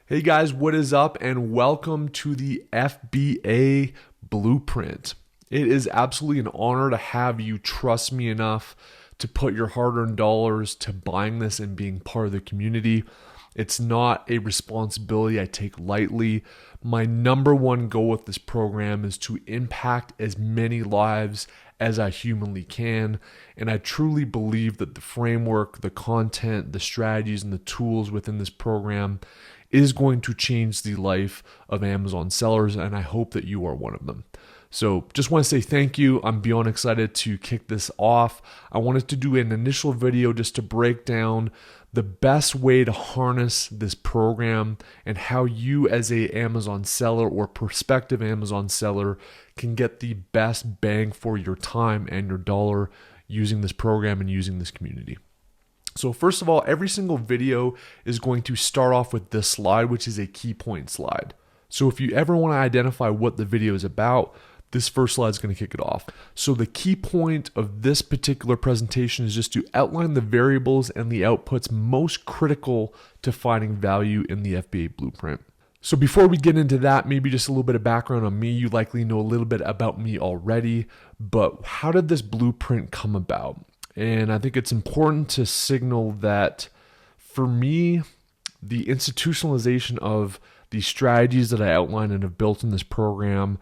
Hey guys, what is up? And welcome to the FBA Blueprint. It is absolutely an honor to have you trust me enough to put your hard-earned dollars to buying this and being part of the community. It's not a responsibility I take lightly. My number one goal with this program is to impact as many lives as I humanly can. And I truly believe that the framework, the content, the strategies, and the tools within this program is going to change the life of Amazon sellers, and I hope that you are one of them. So just want to say thank you. I'm beyond excited to kick this off. I wanted to do an initial video just to break down the best way to harness this program and how you as a Amazon seller or prospective Amazon seller can get the best bang for your time and your dollar using this program and using this community. So first of all, every single video is going to start off with this slide, which is a key point slide. So if you ever want to identify what the video is about, this first slide is going to kick it off. So the key point of this particular presentation is just to outline the variables and the outputs most critical to finding value in the FBA Blueprint. So before we get into that, maybe just a little bit of background on me. You likely know a little bit about me already, but how did this blueprint come about? And I think it's important to signal that for me, the institutionalization of the strategies that I outlined and have built in this program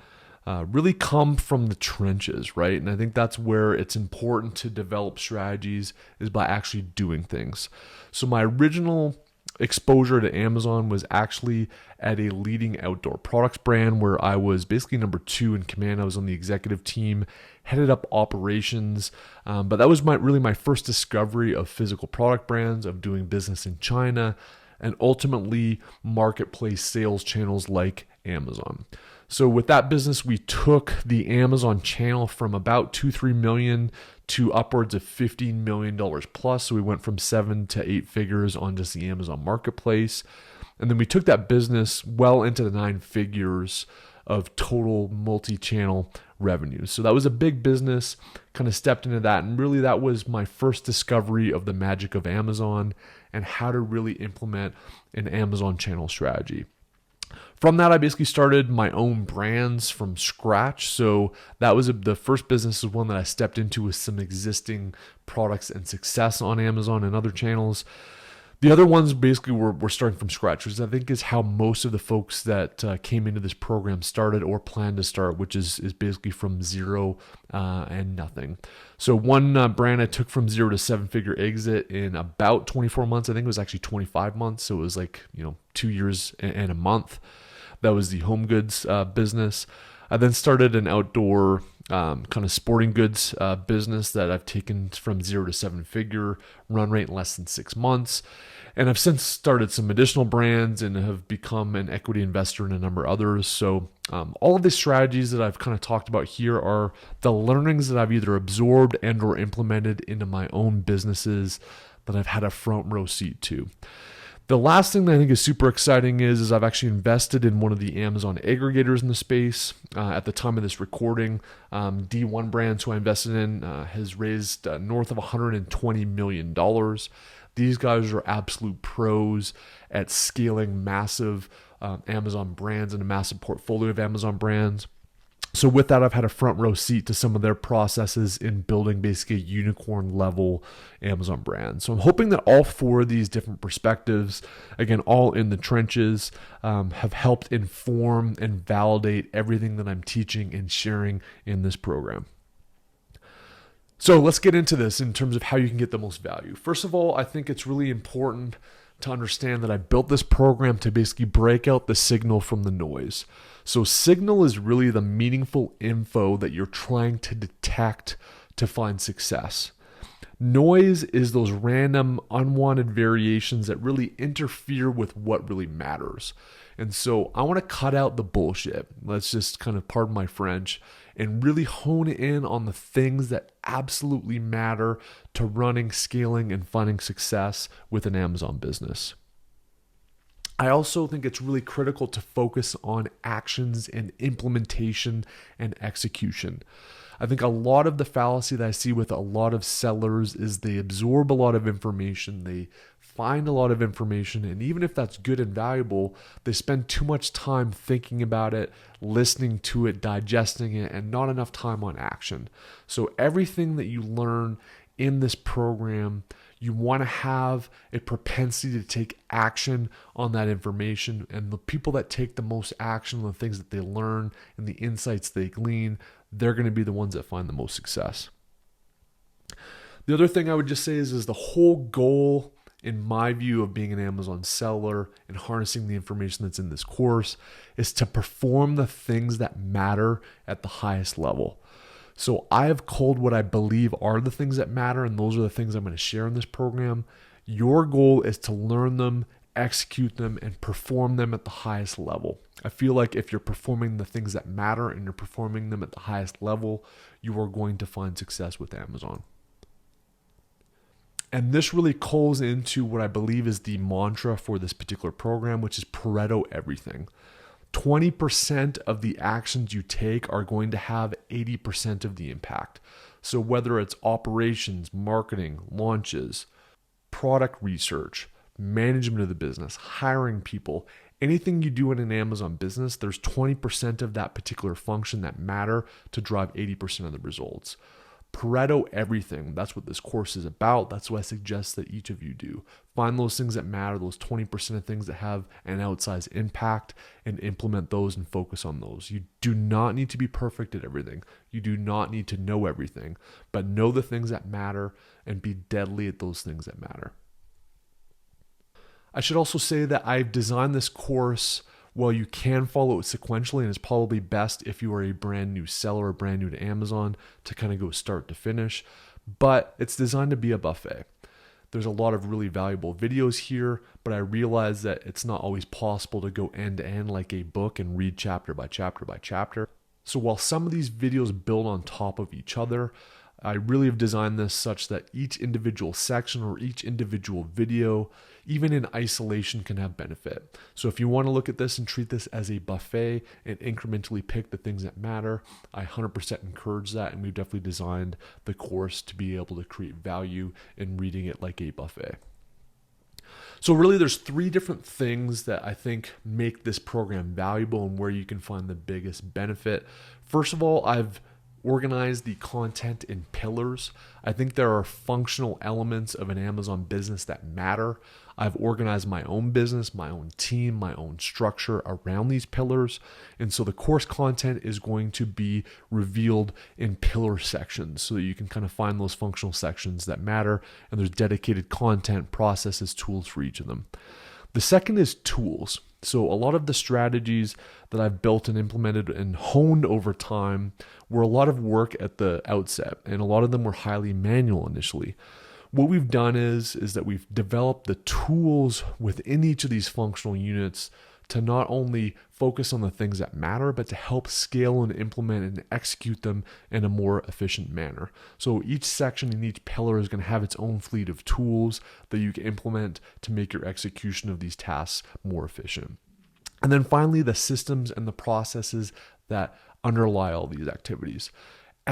really come from the trenches, right? And I think that's where it's important to develop strategies is by actually doing things. So my original exposure to Amazon was actually at a leading outdoor products brand where I was basically number 2 in command. I was on the executive team, headed up operations, but that was really my first discovery of physical product brands, of doing business in China, and ultimately marketplace sales channels like Amazon. So with that business, we took the Amazon channel from about 2-3 million to upwards of $15 million plus. So we went from 7 to 8 figures on just the Amazon marketplace. And then we took that business well into the 9 figures of total multi-channel revenue. So that was a big business, kind of stepped into that. And really that was my first discovery of the magic of Amazon and how to really implement an Amazon channel strategy. From that, I basically started my own brands from scratch. So that was the first business was one that I stepped into with some existing products and success on Amazon and other channels. The other ones basically were starting from scratch, which I think is how most of the folks that came into this program started or planned to start, which is basically from zero and nothing. So one brand I took from 0 to 7-figure exit in about 24 months. I think it was actually 25 months. So it was like, 2 years and a month. That was the home goods business. I then started an outdoor kind of sporting goods business that I've taken from 0 to 7-figure run rate in less than 6 months. And I've since started some additional brands and have become an equity investor in a number of others. So all of the strategies that I've kind of talked about here are the learnings that I've either absorbed and or implemented into my own businesses that I've had a front row seat to. The last thing that I think is super exciting is I've actually invested in one of the Amazon aggregators in the space. At the time of this recording, D1 Brands, who I invested in, has raised north of $120 million. These guys are absolute pros at scaling massive Amazon brands and a massive portfolio of Amazon brands. So with that, I've had a front row seat to some of their processes in building basically a unicorn level Amazon brand. So I'm hoping that all 4 of these different perspectives, again, all in the trenches, have helped inform and validate everything that I'm teaching and sharing in this program. So let's get into this in terms of how you can get the most value. First of all, I think it's really important to understand that I built this program to basically break out the signal from the noise. So signal is really the meaningful info that you're trying to detect to find success. Noise is those random unwanted variations that really interfere with what really matters. And so I want to cut out the bullshit. Let's just kind of pardon my French and really hone in on the things that absolutely matter to running, scaling, and finding success with an Amazon business. I also think it's really critical to focus on actions and implementation and execution. I think a lot of the fallacy that I see with a lot of sellers is they absorb a lot of information, they find a lot of information, and even if that's good and valuable, they spend too much time thinking about it, listening to it, digesting it, and not enough time on action. So everything that you learn in this program, you want to have a propensity to take action on that information. And the people that take the most action on the things that they learn and the insights they glean, they're going to be the ones that find the most success. The other thing I would just say is the whole goal, in my view, of being an Amazon seller and harnessing the information that's in this course is to perform the things that matter at the highest level. So I have culled what I believe are the things that matter, and those are the things I'm going to share in this program. Your goal is to learn them, execute them, and perform them at the highest level. I feel like if you're performing the things that matter and you're performing them at the highest level, you are going to find success with Amazon. And this really calls into what I believe is the mantra for this particular program, which is Pareto everything. 20% of the actions you take are going to have 80% of the impact. So whether it's operations, marketing, launches, product research, management of the business, hiring people, anything you do in an Amazon business, there's 20% of that particular function that matter to drive 80% of the results. Pareto everything. That's what this course is about. That's what I suggest that each of you do. Find those things that matter, those 20% of things that have an outsized impact, and implement those and focus on those. You do not need to be perfect at everything. You do not need to know everything, but know the things that matter and be deadly at those things that matter. I should also say that I've designed this course. Well, you can follow it sequentially, and it's probably best if you are a brand new seller or brand new to Amazon to kind of go start to finish, but it's designed to be a buffet. There's a lot of really valuable videos here, but I realize that it's not always possible to go end to end like a book and read chapter by chapter by chapter. So while some of these videos build on top of each other, I really have designed this such that each individual section or each individual video, even in isolation, can have benefit. So if you want to look at this and treat this as a buffet and incrementally pick the things that matter, I 100% encourage that, and we've definitely designed the course to be able to create value in reading it like a buffet. So really there's 3 different things that I think make this program valuable and where you can find the biggest benefit. First of all, I've organize the content in pillars. I think there are functional elements of an Amazon business that matter. I've organized my own business, my own team, my own structure around these pillars. And so the course content is going to be revealed in pillar sections so that you can kind of find those functional sections that matter. And there's dedicated content, processes, tools for each of them. The second is tools. So a lot of the strategies that I've built and implemented and honed over time were a lot of work at the outset, and a lot of them were highly manual initially. What we've done is that we've developed the tools within each of these functional units to not only focus on the things that matter, but to help scale and implement and execute them in a more efficient manner. So each section in each pillar is going to have its own fleet of tools that you can implement to make your execution of these tasks more efficient. And then finally, the systems and the processes that underlie all these activities.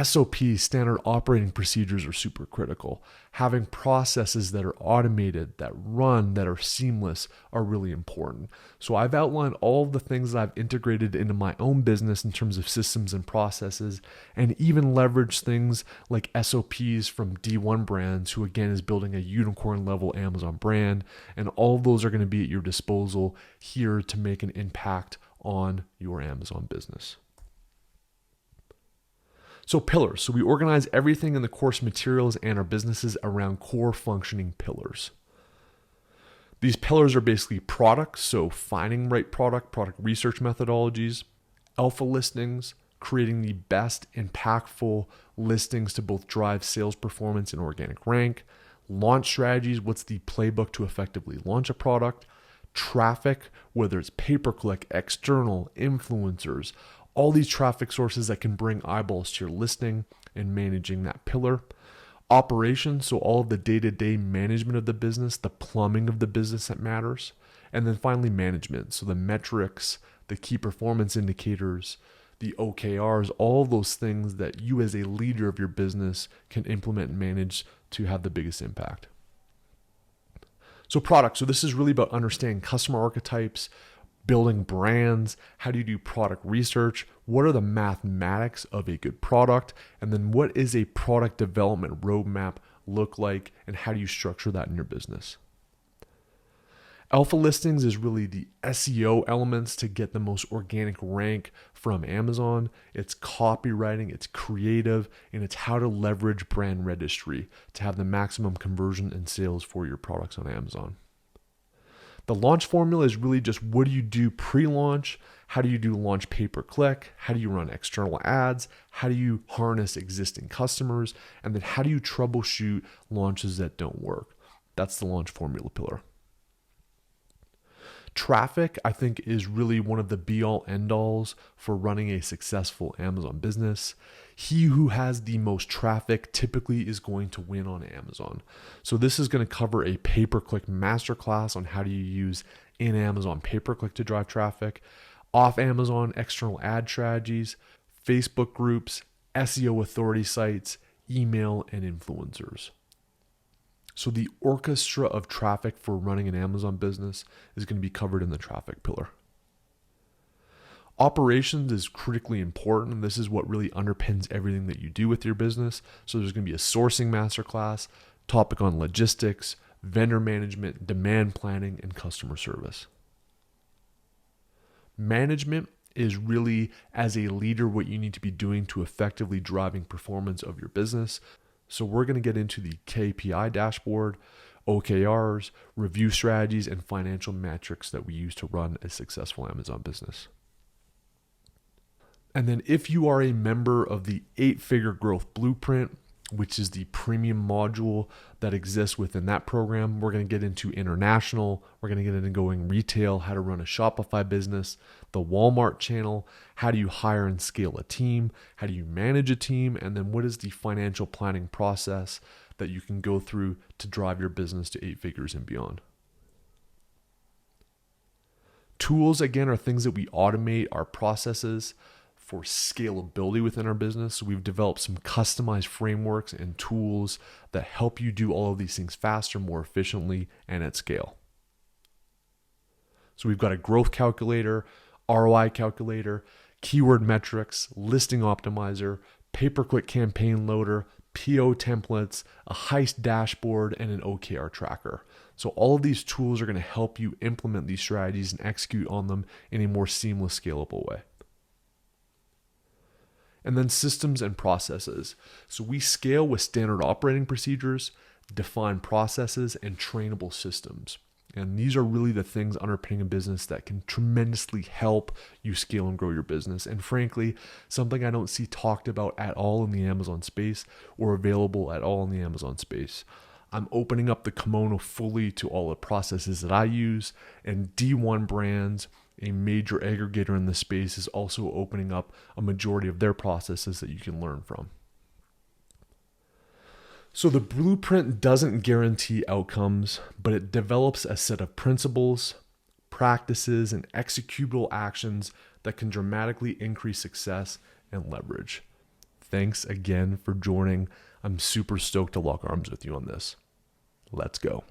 SOPs, standard operating procedures, are super critical. Having processes that are automated, that run, that are seamless are really important. So I've outlined all of the things that I've integrated into my own business in terms of systems and processes, and even leverage things like SOPs from D1 Brands, who again is building a unicorn level Amazon brand. And all of those are going to be at your disposal here to make an impact on your Amazon business. So pillars. So we organize everything in the course materials and our businesses around core functioning pillars. These pillars are basically products, so finding right product research methodologies, alpha listings, creating the best impactful listings to both drive sales performance and organic rank, launch strategies, what's the playbook to effectively launch a product, traffic, whether it's pay-per-click, external, influencers, all these traffic sources that can bring eyeballs to your listing and managing that pillar. Operations, so all of the day-to-day management of the business, the plumbing of the business that matters. And then finally, management, so the metrics, the key performance indicators, the OKRs, all of those things that you as a leader of your business can implement and manage to have the biggest impact. So product. So this is really about understanding customer archetypes, building brands. How do you do product research? What are the mathematics of a good product? And then what is a product development roadmap look like? And how do you structure that in your business? Alpha listings is really the SEO elements to get the most organic rank from Amazon. It's copywriting, it's creative, and it's how to leverage brand registry to have the maximum conversion and sales for your products on Amazon. The launch formula is really just what do you do pre-launch? How do you do launch pay-per-click? How do you run external ads? How do you harness existing customers? And then how do you troubleshoot launches that don't work? That's the launch formula pillar. Traffic, I think, is really one of the be-all end-alls for running a successful Amazon business. He who has the most traffic typically is going to win on Amazon. So this is going to cover a pay-per-click masterclass on how do you use in Amazon pay-per-click to drive traffic, off Amazon external ad strategies, Facebook groups, SEO authority sites, email, and influencers. So the orchestra of traffic for running an Amazon business is going to be covered in the traffic pillar. Operations is critically important. This is what really underpins everything that you do with your business. So there's going to be a sourcing masterclass, topic on logistics, vendor management, demand planning, and customer service. Management is really, as a leader, what you need to be doing to effectively driving performance of your business. So we're going to get into the KPI dashboard, OKRs, review strategies, and financial metrics that we use to run a successful Amazon business. And then if you are a member of the 8-Figure Growth Blueprint, which is the premium module that exists within that program, we're going to get into international, we're going to get into going retail, how to run a Shopify business, the Walmart channel, how do you hire and scale a team, how do you manage a team, and then what is the financial planning process that you can go through to drive your business to 8 figures and beyond. Tools, again, are things that we automate our processes for scalability within our business. So we've developed some customized frameworks and tools that help you do all of these things faster, more efficiently, and at scale. So we've got a growth calculator, ROI calculator, keyword metrics, listing optimizer, pay-per-click campaign loader, PO templates, a heist dashboard, and an OKR tracker. So all of these tools are going to help you implement these strategies and execute on them in a more seamless, scalable way. And then systems and processes. So we scale with standard operating procedures, defined processes, and trainable systems. And these are really the things underpinning a business that can tremendously help you scale and grow your business. And frankly, something I don't see talked about at all in the Amazon space or available at all in the Amazon space. I'm opening up the kimono fully to all the processes that I use, and D1 Brands, a major aggregator in the space, is also opening up a majority of their processes that you can learn from. So the blueprint doesn't guarantee outcomes, but it develops a set of principles, practices, and executable actions that can dramatically increase success and leverage. Thanks again for joining. I'm super stoked to lock arms with you on this. Let's go.